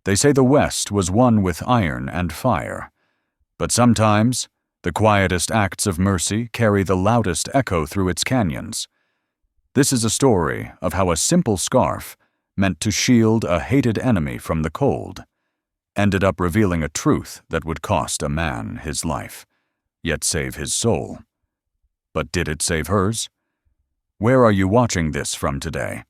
They say the West was one with iron and fire, but sometimes the quietest acts of mercy carry the loudest echo through its canyons. This is a story of how a simple scarf, meant to shield a hated enemy from the cold, ended up revealing a truth that would cost a man his life, yet save his soul. But did it save hers? Where are you watching this from today?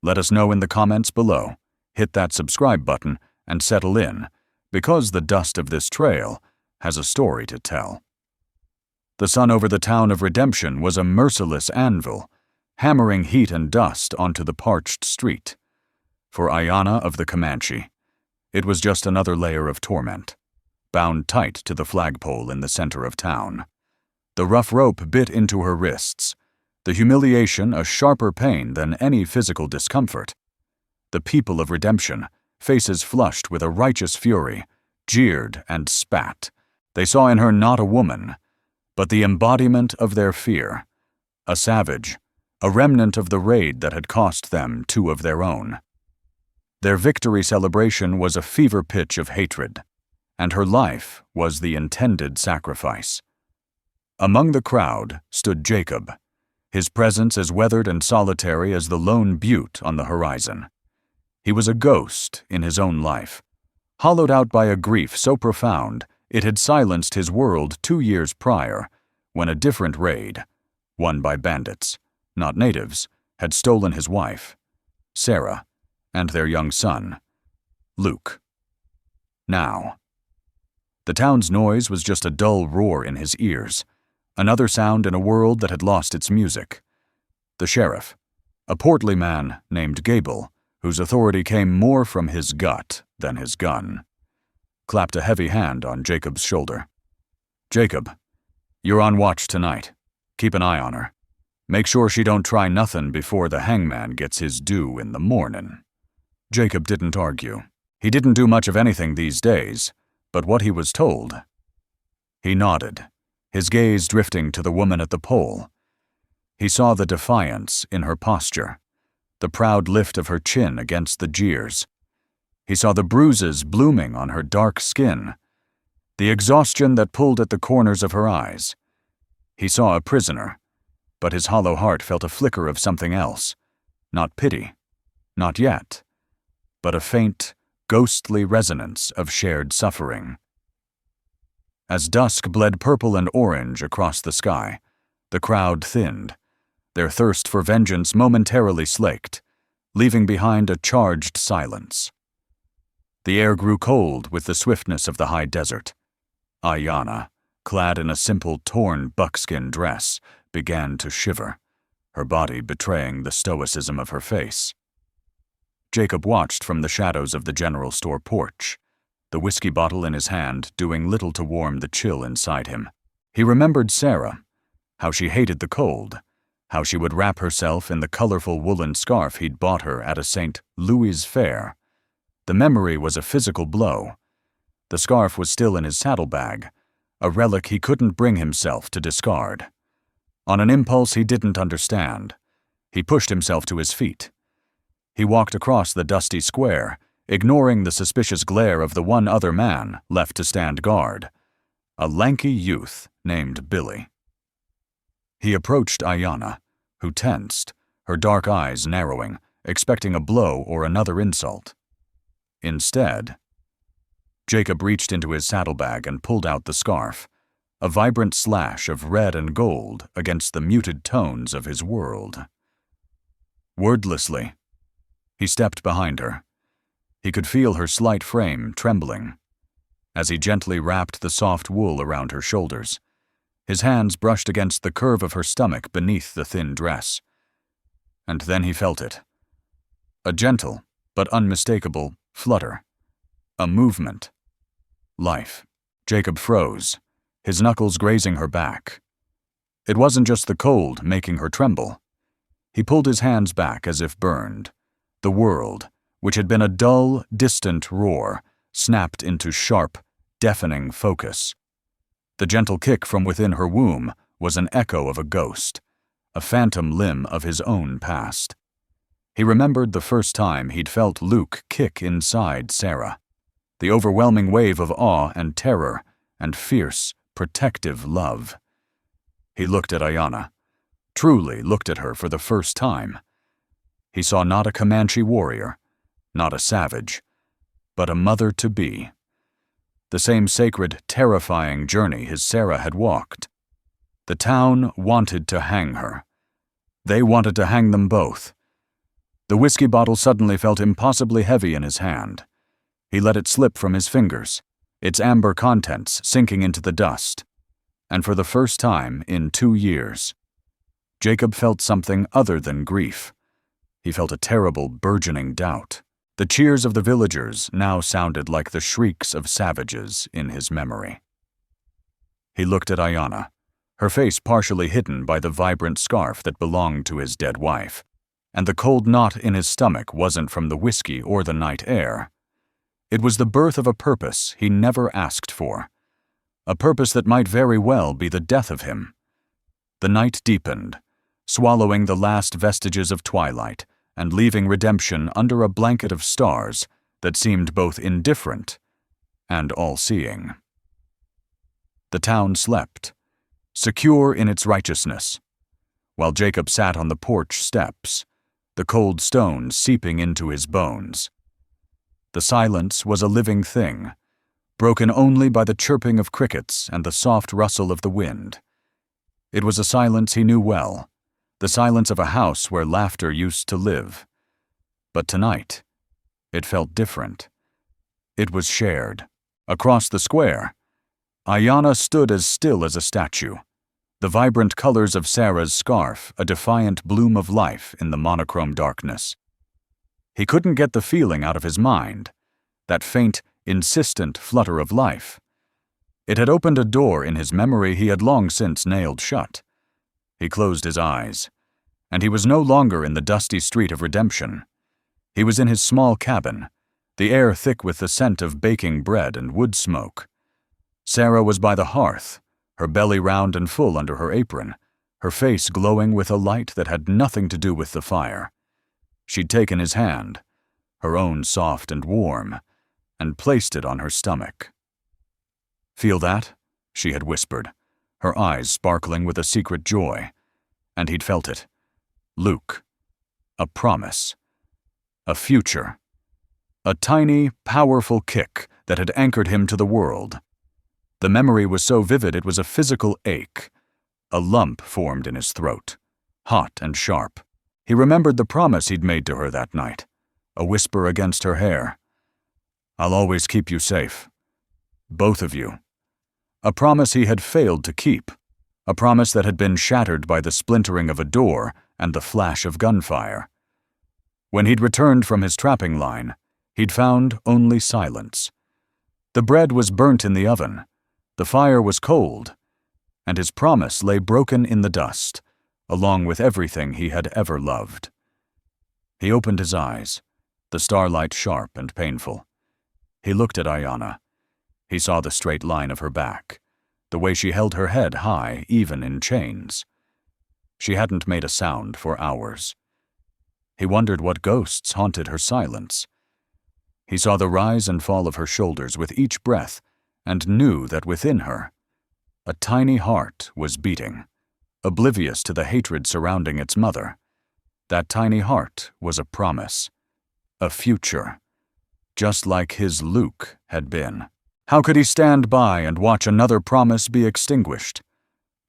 Let us know in the comments below. Hit that subscribe button and settle in, because the dust of this trail has a story to tell. The sun over the town of Redemption was a merciless anvil, hammering heat and dust onto the parched street. For Ayanna of the Comanche, it was just another layer of torment, bound tight to the flagpole in the center of town. The rough rope bit into her wrists, the humiliation a sharper pain than any physical discomfort. The people of Redemption, faces flushed with a righteous fury, jeered and spat. They saw in her not a woman, but the embodiment of their fear, a savage, a remnant of the raid that had cost them two of their own. Their victory celebration was a fever pitch of hatred, and her life was the intended sacrifice. Among the crowd stood Jacob, his presence as weathered and solitary as the lone butte on the horizon. He was a ghost in his own life, hollowed out by a grief so profound it had silenced his world 2 years prior, when a different raid, won by bandits, not natives, had stolen his wife, Sarah, and their young son, Luke. Now, the town's noise was just a dull roar in his ears, another sound in a world that had lost its music. The sheriff, a portly man named Gable, whose authority came more from his gut than his gun, clapped a heavy hand on Jacob's shoulder. "Jacob, you're on watch tonight. Keep an eye on her. Make sure she don't try nothin' before the hangman gets his due in the mornin'." Jacob didn't argue. He didn't do much of anything these days, but what he was told. He nodded, his gaze drifting to the woman at the pole. He saw the defiance in her posture, the proud lift of her chin against the jeers. He saw the bruises blooming on her dark skin, the exhaustion that pulled at the corners of her eyes. He saw a prisoner, but his hollow heart felt a flicker of something else. Not pity, not yet, but a faint, ghostly resonance of shared suffering. As dusk bled purple and orange across the sky, the crowd thinned, their thirst for vengeance momentarily slaked, leaving behind a charged silence. The air grew cold with the swiftness of the high desert. Ayanna, clad in a simple torn buckskin dress, began to shiver, her body betraying the stoicism of her face. Jacob watched from the shadows of the general store porch, the whiskey bottle in his hand doing little to warm the chill inside him. He remembered Sarah, how she hated the cold, how she would wrap herself in the colorful woolen scarf he'd bought her at a St. Louis fair. The memory was a physical blow. The scarf was still in his saddlebag, a relic he couldn't bring himself to discard. On an impulse he didn't understand, he pushed himself to his feet. He walked across the dusty square, ignoring the suspicious glare of the one other man left to stand guard, a lanky youth named Billy. He approached Ayanna, who tensed, her dark eyes narrowing, expecting a blow or another insult. Instead, Jacob reached into his saddlebag and pulled out the scarf, a vibrant slash of red and gold against the muted tones of his world. Wordlessly, he stepped behind her. He could feel her slight frame trembling. As he gently wrapped the soft wool around her shoulders, his hands brushed against the curve of her stomach beneath the thin dress. And then he felt it. A gentle, but unmistakable, flutter. A movement. Life. Jacob froze, his knuckles grazing her back. It wasn't just the cold making her tremble. He pulled his hands back as if burned. The world, which had been a dull, distant roar, snapped into sharp, deafening focus. The gentle kick from within her womb was an echo of a ghost, a phantom limb of his own past. He remembered the first time he'd felt Luke kick inside Sarah, the overwhelming wave of awe and terror and fierce, protective love. He looked at Ayanna, truly looked at her for the first time. He saw not a Comanche warrior, not a savage, but a mother-to-be. The same sacred, terrifying journey his Sarah had walked. The town wanted to hang her. They wanted to hang them both. The whiskey bottle suddenly felt impossibly heavy in his hand. He let it slip from his fingers, its amber contents sinking into the dust. And for the first time in 2 years, Jacob felt something other than grief. He felt a terrible, burgeoning doubt. The cheers of the villagers now sounded like the shrieks of savages in his memory. He looked at Ayanna, her face partially hidden by the vibrant scarf that belonged to his dead wife, and the cold knot in his stomach wasn't from the whiskey or the night air. It was the birth of a purpose he never asked for, a purpose that might very well be the death of him. The night deepened, swallowing the last vestiges of twilight and leaving redemption under a blanket of stars that seemed both indifferent and all-seeing. The town slept, secure in its righteousness, while Jacob sat on the porch steps, the cold stones seeping into his bones. The silence was a living thing, broken only by the chirping of crickets and the soft rustle of the wind. It was a silence he knew well, the silence of a house where laughter used to live. But tonight, it felt different. It was shared. Across the square, Ayanna stood as still as a statue, the vibrant colors of Sarah's scarf a defiant bloom of life in the monochrome darkness. He couldn't get the feeling out of his mind, that faint, insistent flutter of life. It had opened a door in his memory he had long since nailed shut. He closed his eyes, and he was no longer in the dusty street of redemption. He was in his small cabin, the air thick with the scent of baking bread and wood smoke. Sarah was by the hearth, her belly round and full under her apron, her face glowing with a light that had nothing to do with the fire. She'd taken his hand, her own soft and warm, and placed it on her stomach. "Feel that?" she had whispered, her eyes sparkling with a secret joy. And he'd felt it. Luke. A promise. A future. A tiny, powerful kick that had anchored him to the world. The memory was so vivid it was a physical ache. A lump formed in his throat, hot and sharp. He remembered the promise he'd made to her that night, a whisper against her hair. "I'll always keep you safe. Both of you." A promise he had failed to keep, a promise that had been shattered by the splintering of a door and the flash of gunfire. When he'd returned from his trapping line, he'd found only silence. The bread was burnt in the oven, the fire was cold, and his promise lay broken in the dust, along with everything he had ever loved. He opened his eyes, the starlight sharp and painful. He looked at Ayanna. He saw the straight line of her back, the way she held her head high even in chains. She hadn't made a sound for hours. He wondered what ghosts haunted her silence. He saw the rise and fall of her shoulders with each breath and knew that within her, a tiny heart was beating, oblivious to the hatred surrounding its mother. That tiny heart was a promise, a future, just like his Luke had been. How could he stand by and watch another promise be extinguished?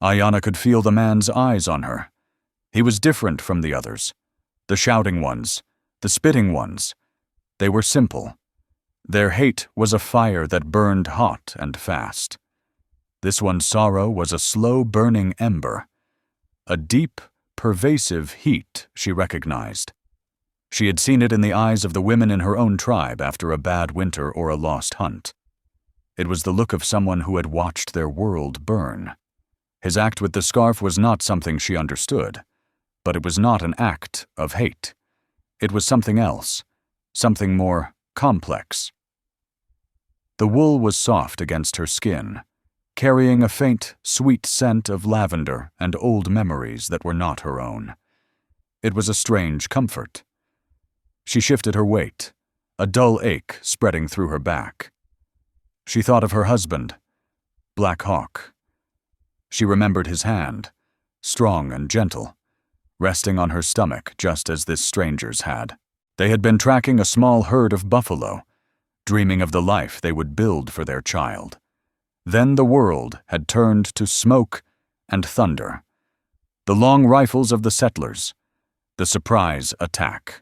Ayanna could feel the man's eyes on her. He was different from the others, the shouting ones, the spitting ones. They were simple. Their hate was a fire that burned hot and fast. This one's sorrow was a slow-burning ember, a deep, pervasive heat she recognized. She had seen it in the eyes of the women in her own tribe after a bad winter or a lost hunt. It was the look of someone who had watched their world burn. His act with the scarf was not something she understood, but it was not an act of hate. It was something else, something more complex. The wool was soft against her skin, carrying a faint, sweet scent of lavender and old memories that were not her own. It was a strange comfort. She shifted her weight, a dull ache spreading through her back. She thought of her husband, Black Hawk. She remembered his hand, strong and gentle, resting on her stomach just as this stranger's had. They had been tracking a small herd of buffalo, dreaming of the life they would build for their child. Then the world had turned to smoke and thunder, the long rifles of the settlers, the surprise attack.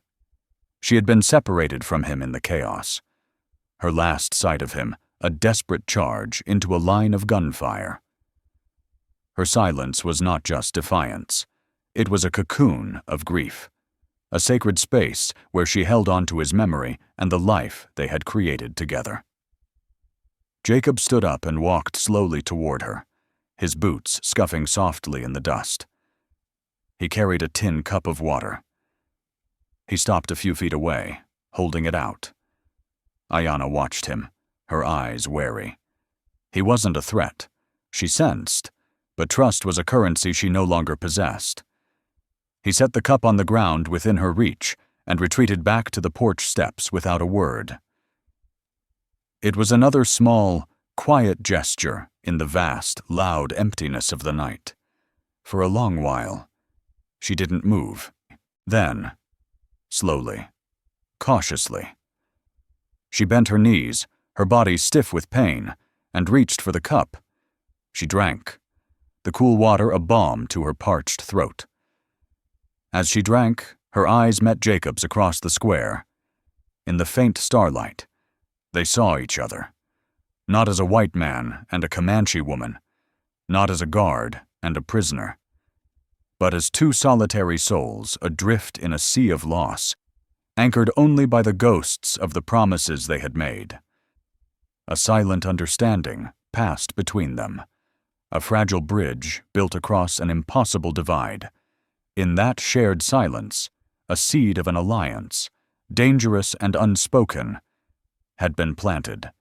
She had been separated from him in the chaos. Her last sight of him, a desperate charge into a line of gunfire. Her silence was not just defiance. It was a cocoon of grief, a sacred space where she held on to his memory and the life they had created together. Jacob stood up and walked slowly toward her, his boots scuffing softly in the dust. He carried a tin cup of water. He stopped a few feet away, holding it out. Ayanna watched him, her eyes wary. He wasn't a threat, she sensed, but trust was a currency she no longer possessed. He set the cup on the ground within her reach and retreated back to the porch steps without a word. It was another small, quiet gesture in the vast, loud emptiness of the night. For a long while, she didn't move. Then, slowly, cautiously, she bent her knees, her body stiff with pain, and reached for the cup. She drank, the cool water a balm to her parched throat. As she drank, her eyes met Jacob's across the square. In the faint starlight, they saw each other, not as a white man and a Comanche woman, not as a guard and a prisoner, but as two solitary souls adrift in a sea of loss, anchored only by the ghosts of the promises they had made. A silent understanding passed between them, a fragile bridge built across an impossible divide. In that shared silence, a seed of an alliance, dangerous and unspoken, had been planted.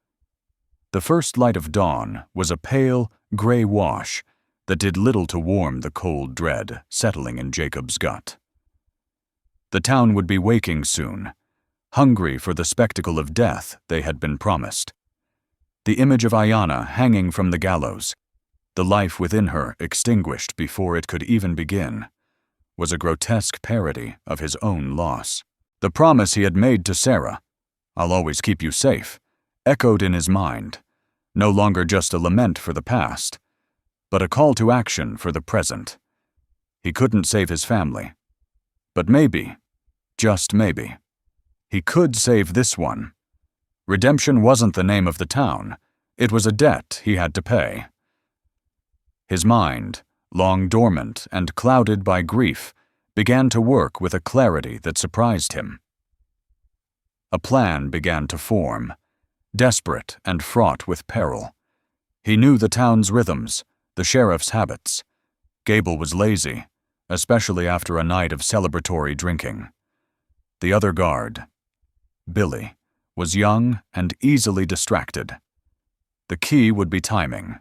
The first light of dawn was a pale, gray wash that did little to warm the cold dread settling in Jacob's gut. The town would be waking soon, hungry for the spectacle of death they had been promised. The image of Ayanna hanging from the gallows, the life within her extinguished before it could even begin, was a grotesque parody of his own loss. The promise he had made to Sarah, "I'll always keep you safe," echoed in his mind, no longer just a lament for the past, but a call to action for the present. He couldn't save his family, but maybe, just maybe, he could save this one. Redemption wasn't the name of the town, it was a debt he had to pay. His mind, long dormant and clouded by grief, began to work with a clarity that surprised him. A plan began to form, desperate and fraught with peril. He knew the town's rhythms, the sheriff's habits. Gable was lazy, especially after a night of celebratory drinking. The other guard, Billy, was young and easily distracted. The key would be timing.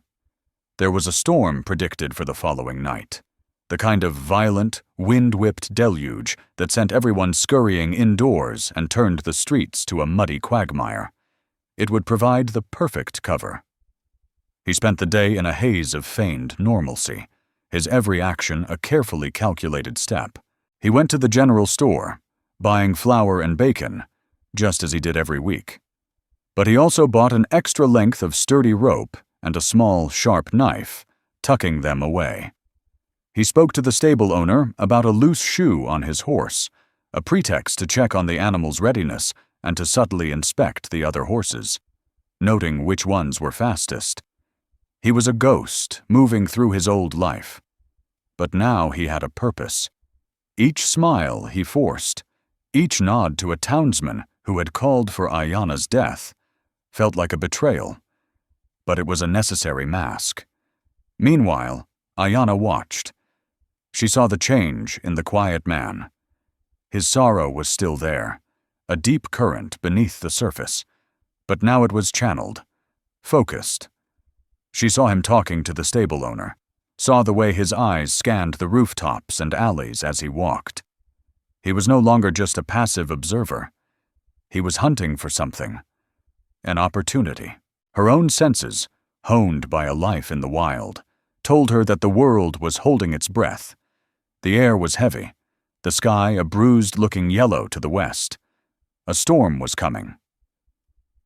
There was a storm predicted for the following night, the kind of violent, wind-whipped deluge that sent everyone scurrying indoors and turned the streets to a muddy quagmire. It would provide the perfect cover. He spent the day in a haze of feigned normalcy, his every action a carefully calculated step. He went to the general store, buying flour and bacon, just as he did every week. But he also bought an extra length of sturdy rope and a small, sharp knife, tucking them away. He spoke to the stable owner about a loose shoe on his horse, a pretext to check on the animal's readiness and to subtly inspect the other horses, noting which ones were fastest. He was a ghost moving through his old life. But now he had a purpose. Each smile he forced, each nod to a townsman who had called for Ayanna's death, felt like a betrayal. But it was a necessary mask. Meanwhile, Ayanna watched. She saw the change in the quiet man. His sorrow was still there, a deep current beneath the surface, but now it was channeled, focused. She saw him talking to the stable owner, saw the way his eyes scanned the rooftops and alleys as he walked. He was no longer just a passive observer. He was hunting for something, an opportunity. Her own senses, honed by a life in the wild, told her that the world was holding its breath. The air was heavy, the sky a bruised-looking yellow to the west. A storm was coming.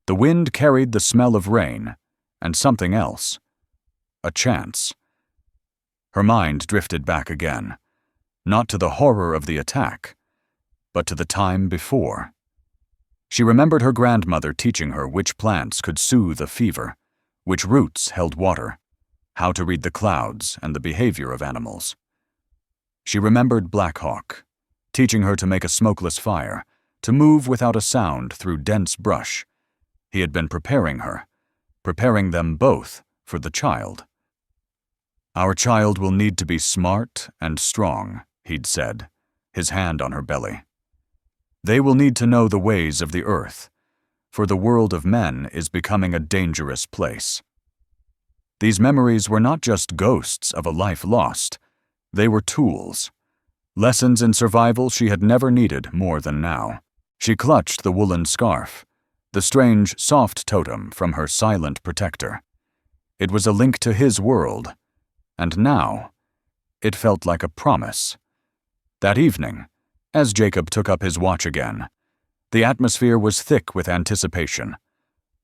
The wind carried the smell of rain, and something else. A chance. Her mind drifted back again, not to the horror of the attack, but to the time before. She remembered her grandmother teaching her which plants could soothe a fever, which roots held water, how to read the clouds and the behavior of animals. She remembered Black Hawk, teaching her to make a smokeless fire, to move without a sound through dense brush. He had been preparing her, preparing them both for the child. "Our child will need to be smart and strong," he'd said, his hand on her belly. "They will need to know the ways of the earth, for the world of men is becoming a dangerous place." These memories were not just ghosts of a life lost. They were tools. Lessons in survival she had never needed more than now. She clutched the woolen scarf, the strange, soft totem from her silent protector. It was a link to his world, and now it felt like a promise. That evening, as Jacob took up his watch again, the atmosphere was thick with anticipation.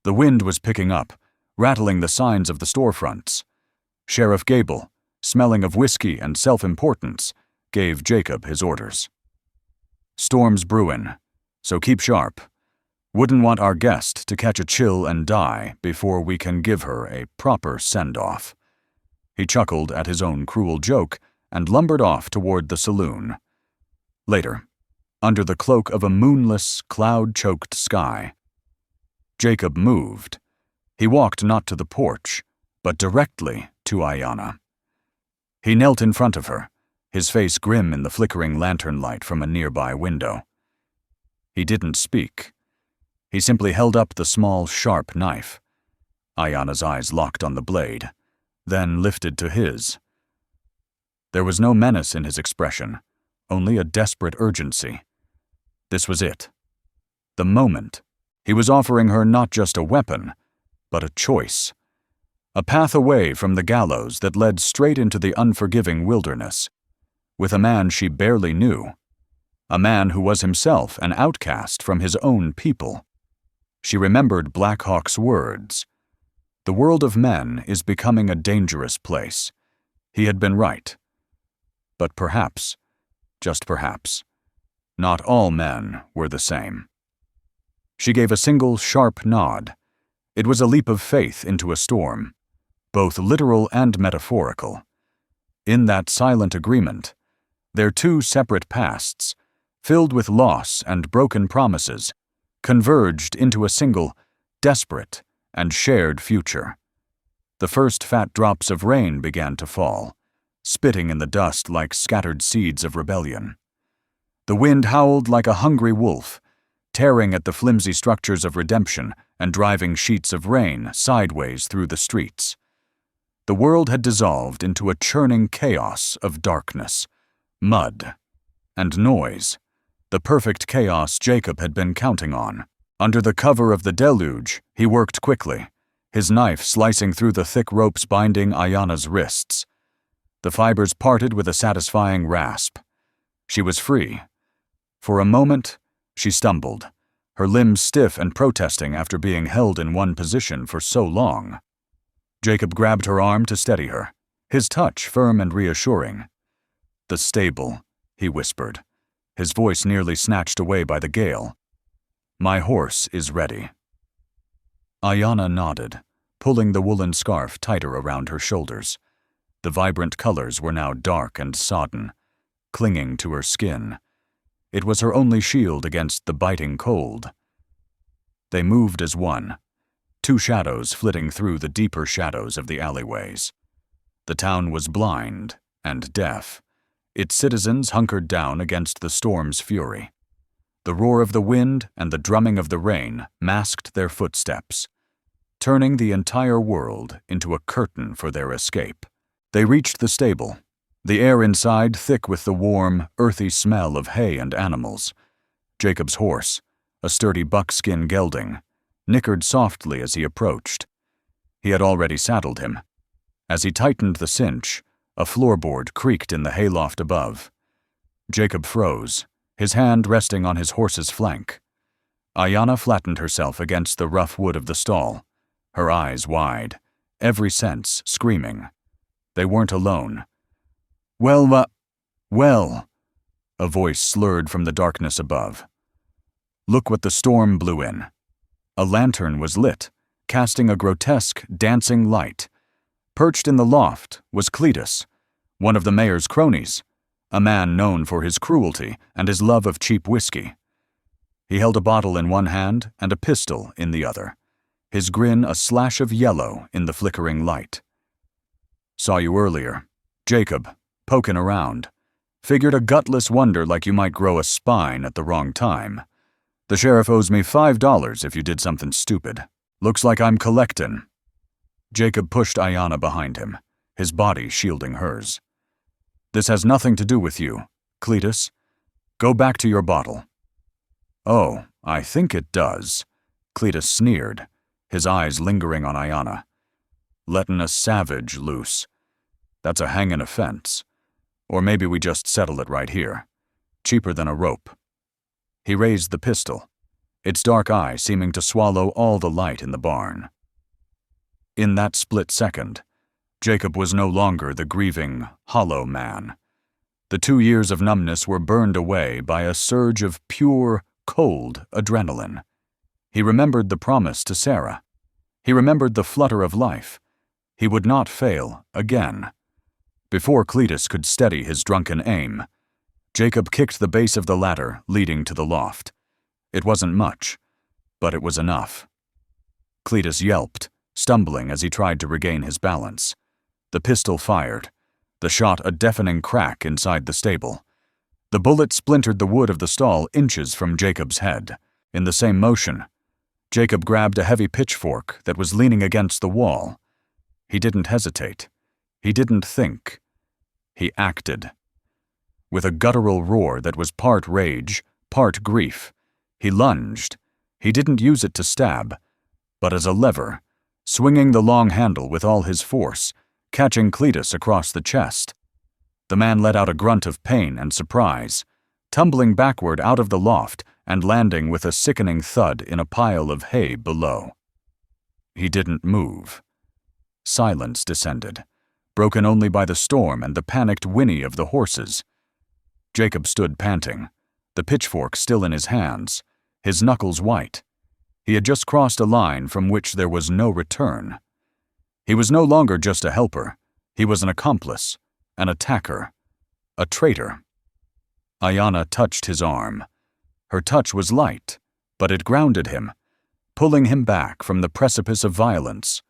The wind was picking up, rattling the signs of the storefronts. Sheriff Gable, smelling of whiskey and self-importance, gave Jacob his orders. "Storm's brewin', so keep sharp. Wouldn't want our guest to catch a chill and die before we can give her a proper send-off." He chuckled at his own cruel joke and lumbered off toward the saloon. Later, under the cloak of a moonless, cloud-choked sky, Jacob moved. He walked not to the porch, but directly to Ayanna. He knelt in front of her, his face grim in the flickering lantern light from a nearby window. He didn't speak. He simply held up the small, sharp knife. Ayanna's eyes locked on the blade, then lifted to his. There was no menace in his expression, only a desperate urgency. This was it. The moment. He was offering her not just a weapon, but a choice. A path away from the gallows that led straight into the unforgiving wilderness, with a man she barely knew. A man who was himself an outcast from his own people. She remembered Black Hawk's words. The world of men is becoming a dangerous place. He had been right. But perhaps, just perhaps, not all men were the same. She gave a single sharp nod. It was a leap of faith into a storm, both literal and metaphorical. In that silent agreement, their two separate pasts, filled with loss and broken promises, converged into a single, desperate, and shared future. The first fat drops of rain began to fall, spitting in the dust like scattered seeds of rebellion. The wind howled like a hungry wolf, tearing at the flimsy structures of redemption and driving sheets of rain sideways through the streets. The world had dissolved into a churning chaos of darkness, mud, and noise, the perfect chaos Jacob had been counting on. Under the cover of the deluge, he worked quickly, his knife slicing through the thick ropes binding Ayanna's wrists. The fibers parted with a satisfying rasp. She was free. For a moment, she stumbled, her limbs stiff and protesting after being held in one position for so long. Jacob grabbed her arm to steady her, his touch firm and reassuring. "The stable," he whispered, his voice nearly snatched away by the gale. "My horse is ready." Ayanna nodded, pulling the woolen scarf tighter around her shoulders. The vibrant colors were now dark and sodden, clinging to her skin. It was her only shield against the biting cold. They moved as one, two shadows flitting through the deeper shadows of the alleyways. The town was blind and deaf, its citizens hunkered down against the storm's fury. The roar of the wind and the drumming of the rain masked their footsteps, turning the entire world into a curtain for their escape. They reached the stable, the air inside thick with the warm, earthy smell of hay and animals. Jacob's horse, a sturdy buckskin gelding, nickered softly as he approached, He had already saddled him. As he tightened the cinch, a floorboard creaked in the hayloft above. Jacob froze, his hand resting on his horse's flank. Ayanna flattened herself against the rough wood of the stall, her eyes wide, every sense screaming. They weren't alone. Well, a voice slurred from the darkness above. Look what the storm blew in. A lantern was lit, casting a grotesque, dancing light. Perched in the loft was Cletus, one of the mayor's cronies, a man known for his cruelty and his love of cheap whiskey. He held a bottle in one hand and a pistol in the other, his grin a slash of yellow in the flickering light. Saw you earlier. Jacob, poking around. Figured a gutless wonder like you might grow a spine at the wrong time. The sheriff owes me $5 if you did something stupid. Looks like I'm collectin'. Jacob pushed Ayanna behind him, his body shielding hers. This has nothing to do with you, Cletus. Go back to your bottle. Oh, I think it does, Cletus sneered, his eyes lingering on Ayanna. Lettin' a savage loose. That's a hangin' offense. Or maybe we just settle it right here. Cheaper than a rope. He raised the pistol, its dark eye seeming to swallow all the light in the barn. In that split second, Jacob was no longer the grieving, hollow man. The 2 years of numbness were burned away by a surge of pure, cold adrenaline. He remembered the promise to Sarah. He remembered the flutter of life. He would not fail again. Before Cletus could steady his drunken aim, Jacob kicked the base of the ladder leading to the loft. It wasn't much, but it was enough. Cletus yelped, stumbling as he tried to regain his balance. The pistol fired, the shot a deafening crack inside the stable. The bullet splintered the wood of the stall inches from Jacob's head. In the same motion, Jacob grabbed a heavy pitchfork that was leaning against the wall. He didn't hesitate. He didn't think. He acted. With a guttural roar that was part rage, part grief, he lunged. He didn't use it to stab, but as a lever, swinging the long handle with all his force, catching Cletus across the chest. The man let out a grunt of pain and surprise, tumbling backward out of the loft and landing with a sickening thud in a pile of hay below. He didn't move. Silence descended, broken only by the storm and the panicked whinny of the horses. Jacob stood panting, the pitchfork still in his hands, his knuckles white. He had just crossed a line from which there was no return. He was no longer just a helper. He was an accomplice, an attacker, a traitor. Ayanna touched his arm. Her touch was light, but it grounded him, pulling him back from the precipice of violence.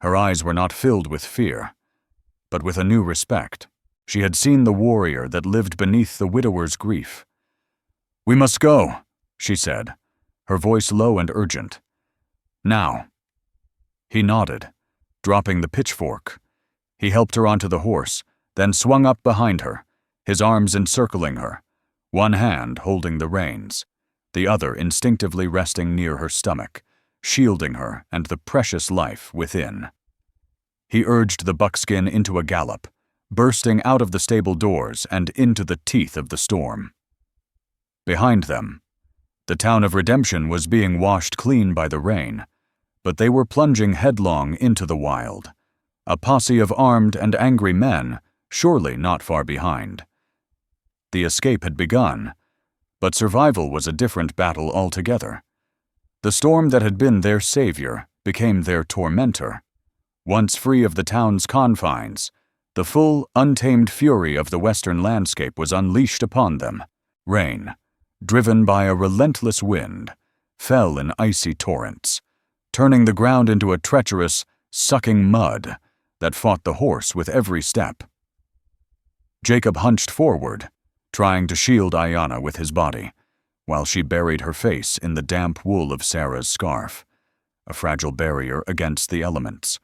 Her eyes were not filled with fear, but with a new respect. She had seen the warrior that lived beneath the widower's grief. "We must go," she said, her voice low and urgent. "Now." He nodded, dropping the pitchfork. He helped her onto the horse, then swung up behind her, his arms encircling her, one hand holding the reins, the other instinctively resting near her stomach, shielding her and the precious life within. He urged the buckskin into a gallop, bursting out of the stable doors and into the teeth of the storm. Behind them, the town of Redemption was being washed clean by the rain, but they were plunging headlong into the wild, a posse of armed and angry men, surely not far behind. The escape had begun, but survival was a different battle altogether. The storm that had been their savior became their tormentor. Once free of the town's confines, the full, untamed fury of the western landscape was unleashed upon them. Rain, driven by a relentless wind, fell in icy torrents, turning the ground into a treacherous, sucking mud that fought the horse with every step. Jacob hunched forward, trying to shield Ayanna with his body, while she buried her face in the damp wool of Sarah's scarf, a fragile barrier against the elements.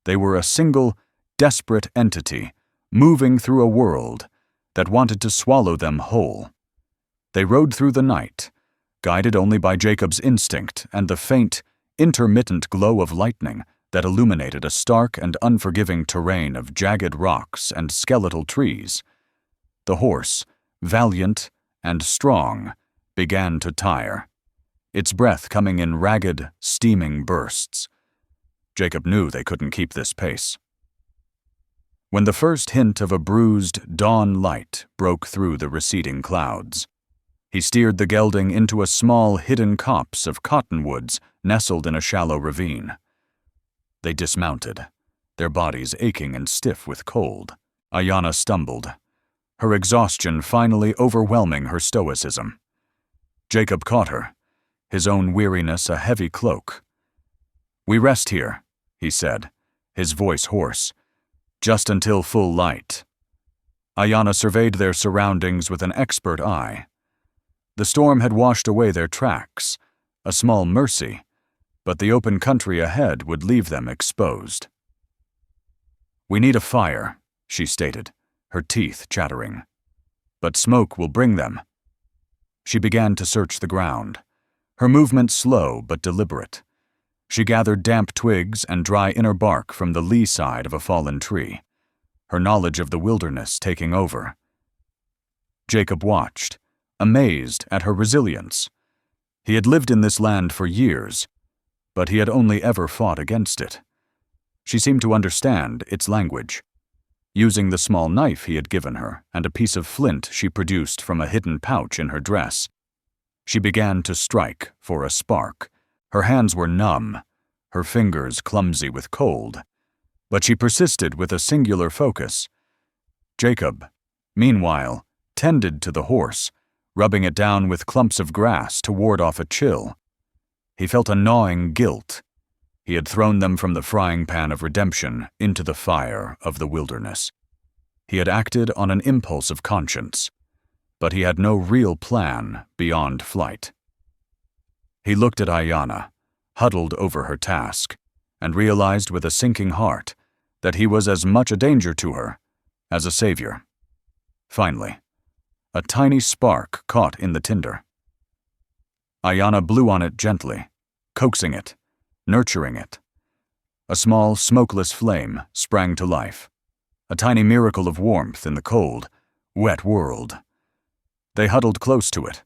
They were a single, desperate entity, moving through a world that wanted to swallow them whole. They rode through the night, guided only by Jacob's instinct and the faint, intermittent glow of lightning that illuminated a stark and unforgiving terrain of jagged rocks and skeletal trees. The horse, valiant and strong, began to tire, its breath coming in ragged, steaming bursts. Jacob knew they couldn't keep this pace. When the first hint of a bruised dawn light broke through the receding clouds, he steered the gelding into a small hidden copse of cottonwoods nestled in a shallow ravine. They dismounted, their bodies aching and stiff with cold. Ayanna stumbled, her exhaustion finally overwhelming her stoicism. Jacob caught her, his own weariness a heavy cloak. "We rest here," he said, his voice hoarse, "just until full light." Ayanna surveyed their surroundings with an expert eye. The storm had washed away their tracks, a small mercy, but the open country ahead would leave them exposed. "We need a fire," she stated, her teeth chattering. "But smoke will bring them." She began to search the ground, her movement slow but deliberate. She gathered damp twigs and dry inner bark from the lee side of a fallen tree, her knowledge of the wilderness taking over. Jacob watched, amazed at her resilience. He had lived in this land for years, but he had only ever fought against it. She seemed to understand its language. Using the small knife he had given her and a piece of flint she produced from a hidden pouch in her dress, she began to strike for a spark. Her hands were numb, her fingers clumsy with cold, but she persisted with a singular focus. Jacob, meanwhile, tended to the horse, rubbing it down with clumps of grass to ward off a chill. He felt a gnawing guilt. He had thrown them from the frying pan of redemption into the fire of the wilderness. He had acted on an impulse of conscience, but he had no real plan beyond flight. He looked at Ayanna, huddled over her task, and realized with a sinking heart that he was as much a danger to her as a savior. Finally, a tiny spark caught in the tinder. Ayanna blew on it gently, coaxing it, nurturing it. A small, smokeless flame sprang to life, a tiny miracle of warmth in the cold, wet world. They huddled close to it,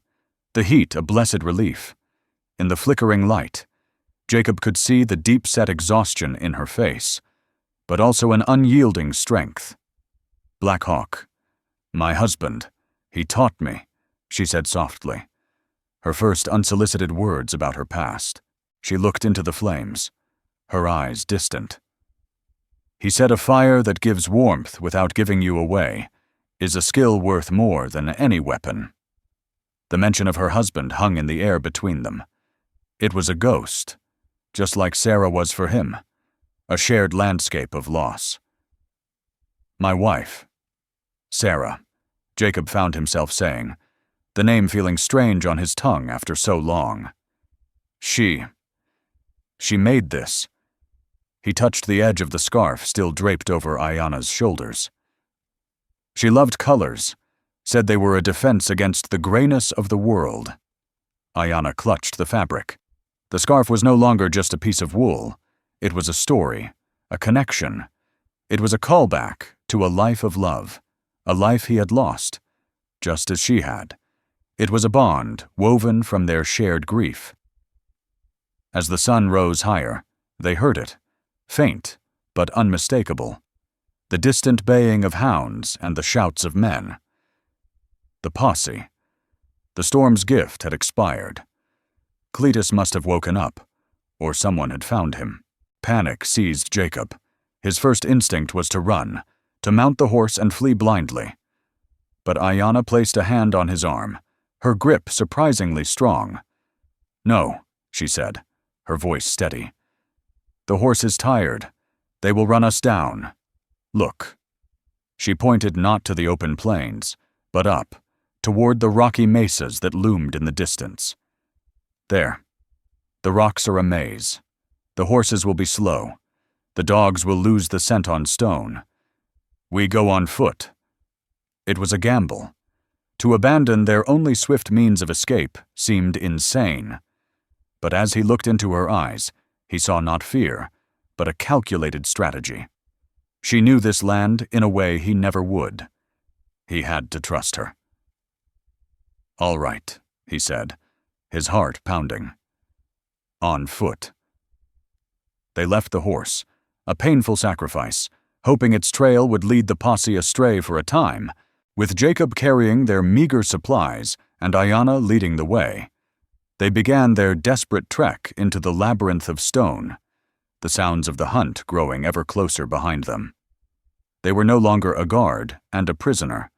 the heat a blessed relief. In the flickering light, Jacob could see the deep-set exhaustion in her face, but also an unyielding strength. "Black Hawk, my husband, he taught me," she said softly, her first unsolicited words about her past. She looked into the flames, her eyes distant. "He said a fire that gives warmth without giving you away is a skill worth more than any weapon." The mention of her husband hung in the air between them. It was a ghost, just like Sarah was for him, a shared landscape of loss. "My wife, Sarah," Jacob found himself saying, the name feeling strange on his tongue after so long. She made this." He touched the edge of the scarf still draped over Ayanna's shoulders. "She loved colors, said they were a defense against the grayness of the world." Ayanna clutched the fabric. The scarf was no longer just a piece of wool. It was a story, a connection. It was a callback to a life of love, a life he had lost, just as she had. It was a bond woven from their shared grief. As the sun rose higher, they heard it, faint but unmistakable, the distant baying of hounds and the shouts of men. The posse. The storm's gift had expired. Cletus must have woken up, or someone had found him. Panic seized Jacob. His first instinct was to run, to mount the horse and flee blindly. But Ayanna placed a hand on his arm, her grip surprisingly strong. "No," she said, her voice steady. "The horse is tired. They will run us down. Look." She pointed not to the open plains, but up, toward the rocky mesas that loomed in the distance. "There. The rocks are a maze. The horses will be slow. The dogs will lose the scent on stone. We go on foot." It was a gamble. To abandon their only swift means of escape seemed insane. But as he looked into her eyes, he saw not fear, but a calculated strategy. She knew this land in a way he never would. He had to trust her. "All right," he said, his heart pounding. "On foot." They left the horse, a painful sacrifice, hoping its trail would lead the posse astray for a time, with Jacob carrying their meager supplies and Ayanna leading the way. They began their desperate trek into the labyrinth of stone, the sounds of the hunt growing ever closer behind them. They were no longer a guard and a prisoner,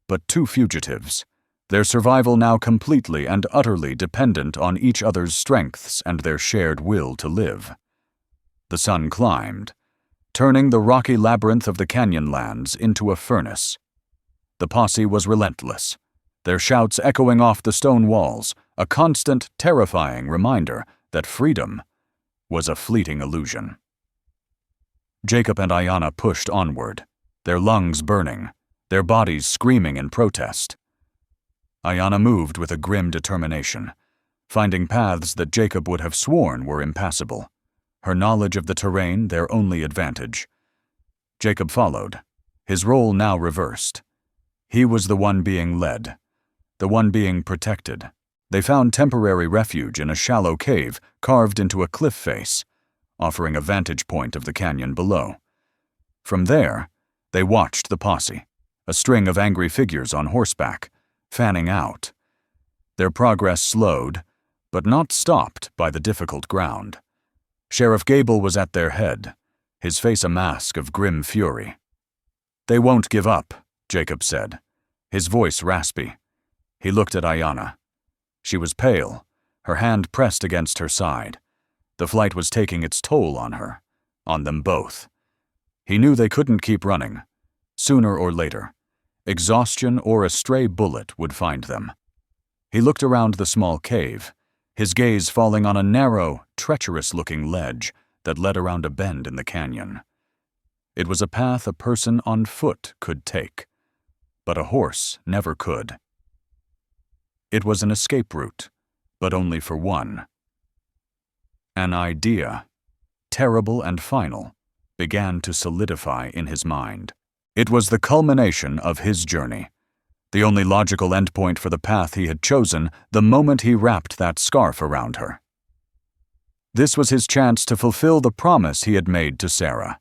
but two fugitives, their survival now completely and utterly dependent on each other's strengths and their shared will to live. The sun climbed, turning the rocky labyrinth of the canyonlands into a furnace. The posse was relentless, their shouts echoing off the stone walls, a constant, terrifying reminder that freedom was a fleeting illusion. Jacob and Ayanna pushed onward, their lungs burning, their bodies screaming in protest. Ayanna moved with a grim determination, finding paths that Jacob would have sworn were impassable, her knowledge of the terrain their only advantage. Jacob followed, his role now reversed. He was the one being led, the one being protected. They found temporary refuge in a shallow cave carved into a cliff face, offering a vantage point of the canyon below. From there, they watched the posse, a string of angry figures on horseback, fanning out. Their progress slowed, but not stopped by the difficult ground. Sheriff Gable was at their head, his face a mask of grim fury. "They won't give up," Jacob said, his voice raspy. He looked at Ayanna. She was pale, her hand pressed against her side. The flight was taking its toll on her, on them both. He knew they couldn't keep running. Sooner or later, exhaustion or a stray bullet would find them. He looked around the small cave, his gaze falling on a narrow, treacherous-looking ledge that led around a bend in the canyon. It was a path a person on foot could take, but a horse never could. It was an escape route, but only for one. An idea, terrible and final, began to solidify in his mind. It was the culmination of his journey, the only logical endpoint for the path he had chosen the moment he wrapped that scarf around her. This was his chance to fulfill the promise he had made to Sarah,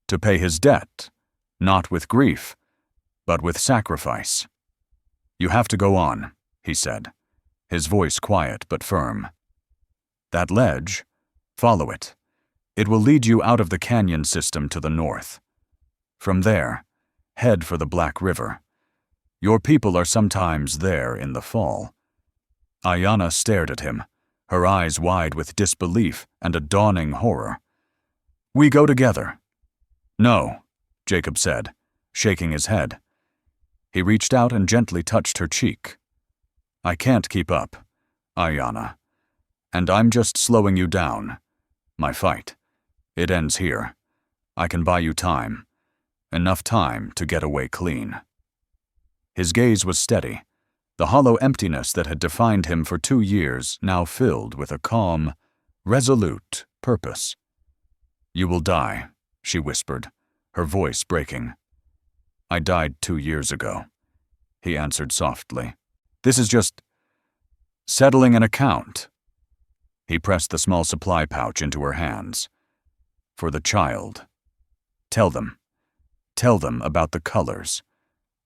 to pay his debt, not with grief, but with sacrifice. "You have to go on," he said, his voice quiet but firm. "That ledge, follow it. It will lead you out of the canyon system to the north. From there, head for the Black River. Your people are sometimes there in the fall." Ayanna stared at him, her eyes wide with disbelief and a dawning horror. "We go together." "No," Jacob said, shaking his head. He reached out and gently touched her cheek. "I can't keep up, Ayanna, and I'm just slowing you down. My fight, it ends here. I can buy you time, enough time to get away clean." His gaze was steady, the hollow emptiness that had defined him for 2 years now filled with a calm, resolute purpose. "You will die," she whispered, her voice breaking. "I died 2 years ago," he answered softly. "This is just settling an account." He pressed the small supply pouch into her hands. "For the child. Tell them about the colors,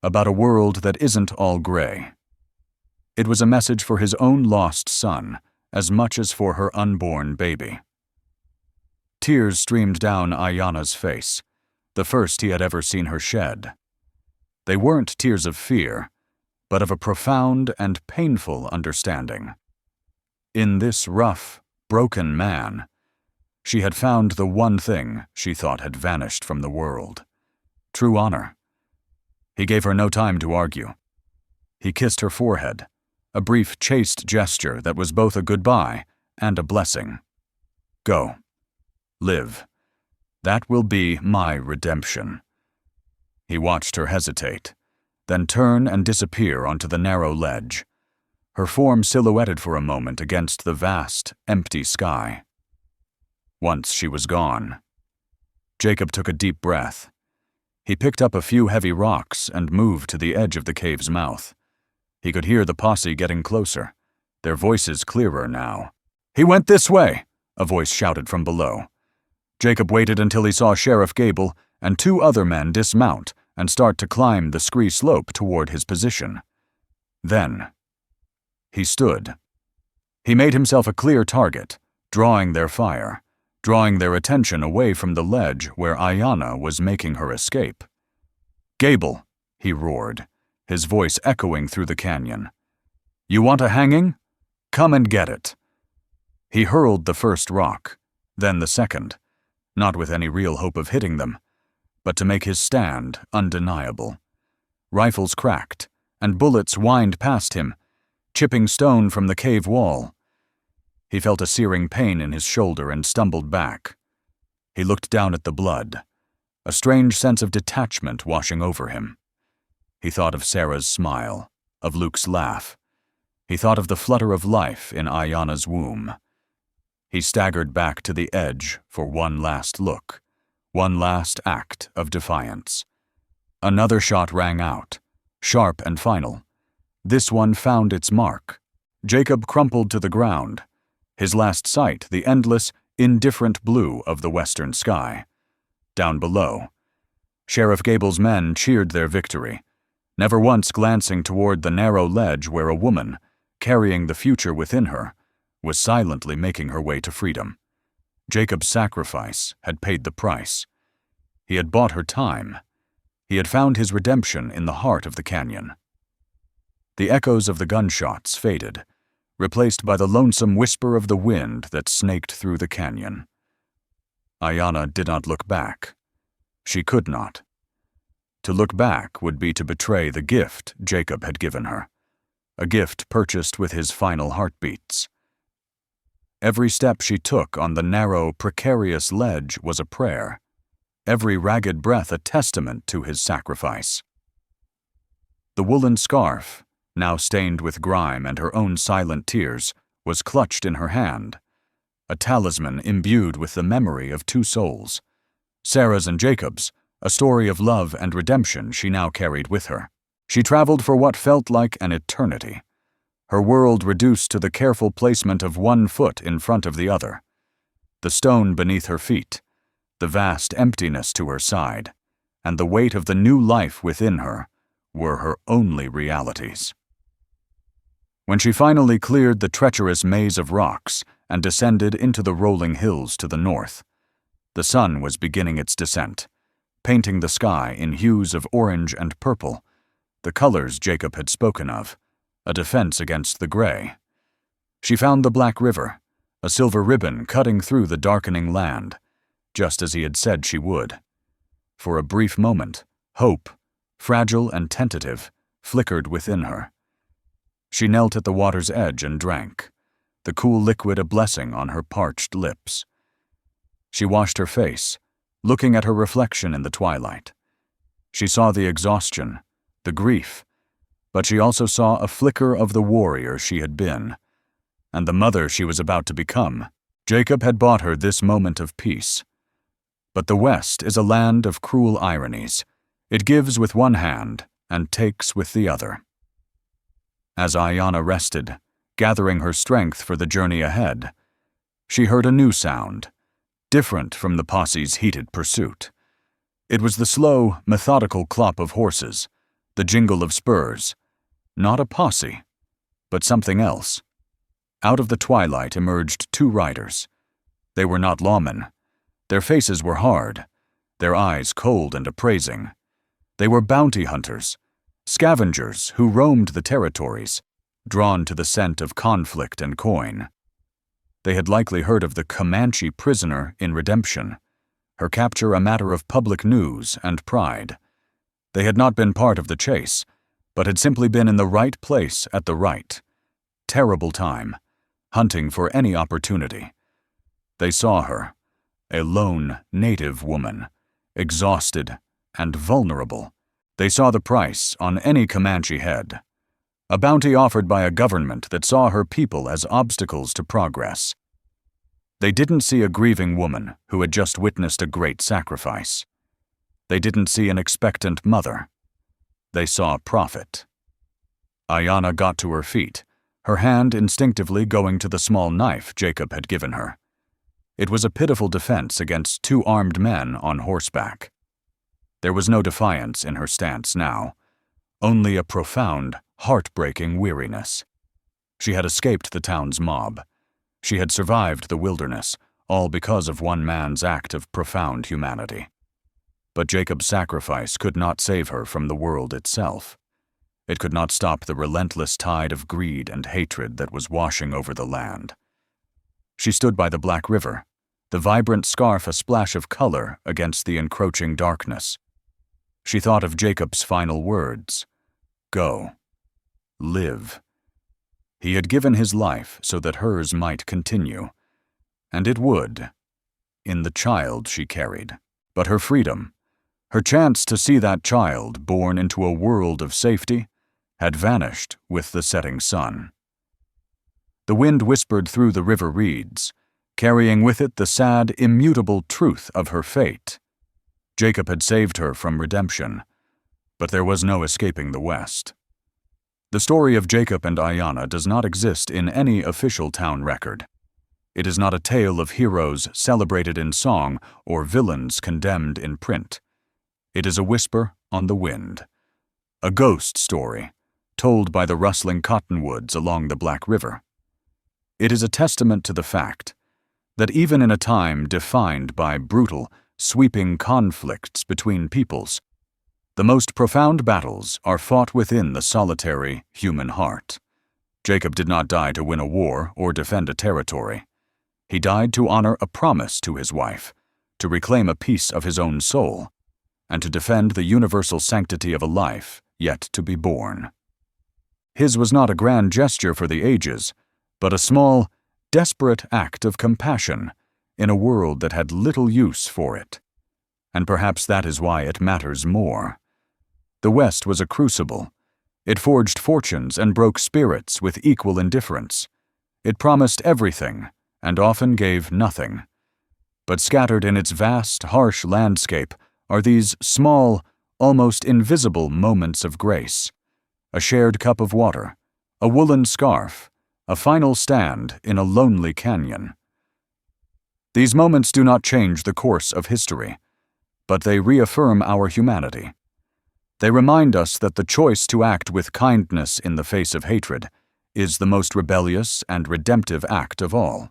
about a world that isn't all gray." It was a message for his own lost son, as much as for her unborn baby. Tears streamed down Ayanna's face, the first he had ever seen her shed. They weren't tears of fear, but of a profound and painful understanding. In this rough, broken man, she had found the one thing she thought had vanished from the world: true honor. He gave her no time to argue. He kissed her forehead, a brief, chaste gesture that was both a goodbye and a blessing. "Go. Live. That will be my redemption." He watched her hesitate, then turn and disappear onto the narrow ledge, her form silhouetted for a moment against the vast, empty sky. Once she was gone, Jacob took a deep breath. He picked up a few heavy rocks and moved to the edge of the cave's mouth. He could hear the posse getting closer, their voices clearer now. "He went this way," a voice shouted from below. Jacob waited until he saw Sheriff Gable and 2 other men dismount and start to climb the scree slope toward his position. Then, he stood. He made himself a clear target, drawing their fire, drawing their attention away from the ledge where Ayanna was making her escape. "Gable," he roared, his voice echoing through the canyon. "You want a hanging? Come and get it." He hurled the first rock, then the second, not with any real hope of hitting them, but to make his stand undeniable. Rifles cracked, and bullets whined past him, chipping stone from the cave wall. He felt a searing pain in his shoulder and stumbled back. He looked down at the blood, a strange sense of detachment washing over him. He thought of Sarah's smile, of Luke's laugh. He thought of the flutter of life in Ayanna's womb. He staggered back to the edge for one last look, one last act of defiance. Another shot rang out, sharp and final. This one found its mark. Jacob crumpled to the ground, his last sight the endless, indifferent blue of the western sky. Down below, Sheriff Gable's men cheered their victory, never once glancing toward the narrow ledge where a woman, carrying the future within her, was silently making her way to freedom. Jacob's sacrifice had paid the price. He had bought her time. He had found his redemption in the heart of the canyon. The echoes of the gunshots faded, replaced by the lonesome whisper of the wind that snaked through the canyon. Ayanna did not look back. She could not. To look back would be to betray the gift Jacob had given her, a gift purchased with his final heartbeats. Every step she took on the narrow, precarious ledge was a prayer, every ragged breath a testament to his sacrifice. The woolen scarf, now stained with grime and her own silent tears, was clutched in her hand, a talisman imbued with the memory of 2 souls, Sarah's and Jacob's, a story of love and redemption she now carried with her. She traveled for what felt like an eternity, her world reduced to the careful placement of one foot in front of the other, the stone beneath her feet, the vast emptiness to her side, and the weight of the new life within her were her only realities. When she finally cleared the treacherous maze of rocks and descended into the rolling hills to the north, the sun was beginning its descent, painting the sky in hues of orange and purple, the colors Jacob had spoken of, a defense against the gray. She found the Black River, a silver ribbon cutting through the darkening land, just as he had said she would. For a brief moment, hope, fragile and tentative, flickered within her. She knelt at the water's edge and drank, the cool liquid a blessing on her parched lips. She washed her face, looking at her reflection in the twilight. She saw the exhaustion, the grief, but she also saw a flicker of the warrior she had been, and the mother she was about to become. Jacob had bought her this moment of peace. But the West is a land of cruel ironies. It gives with one hand and takes with the other. As Ayanna rested, gathering her strength for the journey ahead, she heard a new sound, different from the posse's heated pursuit. It was the slow, methodical clop of horses, the jingle of spurs. Not a posse, but something else. Out of the twilight emerged 2 riders. They were not lawmen. Their faces were hard, their eyes cold and appraising. They were bounty hunters, scavengers who roamed the territories, drawn to the scent of conflict and coin. They had likely heard of the Comanche prisoner in redemption, her capture a matter of public news and pride. They had not been part of the chase, but had simply been in the right place at the right, terrible time, hunting for any opportunity. They saw her, a lone native woman, exhausted and vulnerable. They saw the price on any Comanche head, a bounty offered by a government that saw her people as obstacles to progress. They didn't see a grieving woman who had just witnessed a great sacrifice. They didn't see an expectant mother. They saw a prophet. Ayanna got to her feet, her hand instinctively going to the small knife Jacob had given her. It was a pitiful defense against two armed men on horseback. There was no defiance in her stance now, only a profound, heartbreaking weariness. She had escaped the town's mob. She had survived the wilderness, all because of one man's act of profound humanity. But Jacob's sacrifice could not save her from the world itself. It could not stop the relentless tide of greed and hatred that was washing over the land. She stood by the Black River, the vibrant scarf a splash of color against the encroaching darkness. She thought of Jacob's final words, "Go. Live." He had given his life so that hers might continue, and it would, in the child she carried. But her freedom, her chance to see that child born into a world of safety, had vanished with the setting sun. The wind whispered through the river reeds, carrying with it the sad, immutable truth of her fate. Jacob had saved her from redemption, but there was no escaping the West. The story of Jacob and Ayanna does not exist in any official town record. It is not a tale of heroes celebrated in song or villains condemned in print. It is a whisper on the wind, a ghost story told by the rustling cottonwoods along the Black River. It is a testament to the fact that even in a time defined by brutal, sweeping conflicts between peoples, the most profound battles are fought within the solitary human heart. Jacob did not die to win a war or defend a territory. He died to honor a promise to his wife, to reclaim a piece of his own soul, and to defend the universal sanctity of a life yet to be born. His was not a grand gesture for the ages, but a small, desperate act of compassion in a world that had little use for it. And perhaps that is why it matters more. The West was a crucible. It forged fortunes and broke spirits with equal indifference. It promised everything and often gave nothing. But scattered in its vast, harsh landscape are these small, almost invisible moments of grace. A shared cup of water, a woolen scarf, a final stand in a lonely canyon. These moments do not change the course of history, but they reaffirm our humanity. They remind us that the choice to act with kindness in the face of hatred is the most rebellious and redemptive act of all.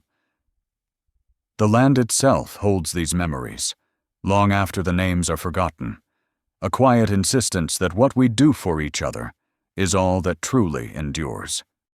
The land itself holds these memories, long after the names are forgotten, a quiet insistence that what we do for each other is all that truly endures.